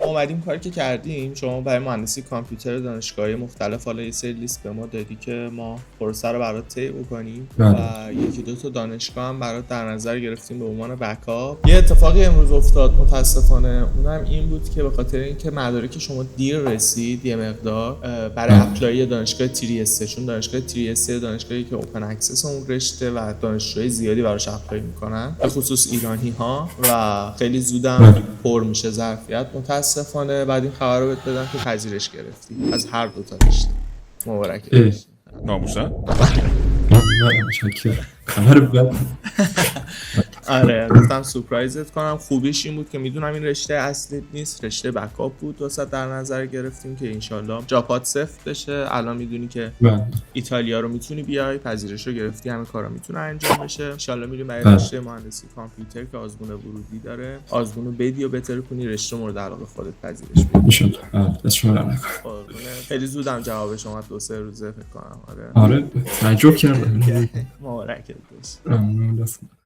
اومدیم کاری که کردیم، شما برای مهندسی کامپیوتر دانشگاهی مختلف حالا یه سری لیست به ما دادی که ما پروسه رو برات طی بکنیم و یکی دو تا دانشگاه هم برات در نظر گرفتیم به عنوان بکاپ. یه اتفاقی امروز افتاد متاسفانه، اونم این بود که به خاطر اینکه مدارک شما دیر رسید یه مقدار برای اپلای دانشگاه TSC، چون دانشگاه TSC دانشگاهی که اوپن اکسس اون رشته و دانشجوی زیادی براش اپلای میکنن، به خصوص ایرانی ها، و خیلی زودم پر میشه ظرفیت. متاسفانه بعد این خبر رو بهت بدم که پذیرش گرفتی از هر دو تا رشته. مبارک باشه. ناموسن؟ نه شکر خبر بد. آره گفتم سورپرایزت کنم. خوبیش این بود که میدونم این رشته اصلیت نیست، رشته بکاپ بود واسه در نظر گرفتیم که انشالله جاپات سفت بشه. الان میدونی که ایتالیا رو میتونی بیای، پذیرش رو گرفتی، همه کارا میتونه انجام بشه. انشالله میریم برای رشته مهندسی کامپیوتر که آزمون ورودی داره، آزمونو بدی و بتر کنی، رشته مورد علاقه خودت پذیرش بدی انشالله. دستشون رو نکنه. خیلی زودم جواب شما 2-3 روزه فکر کنم. آره تعجب کردم. مبارکت باشه.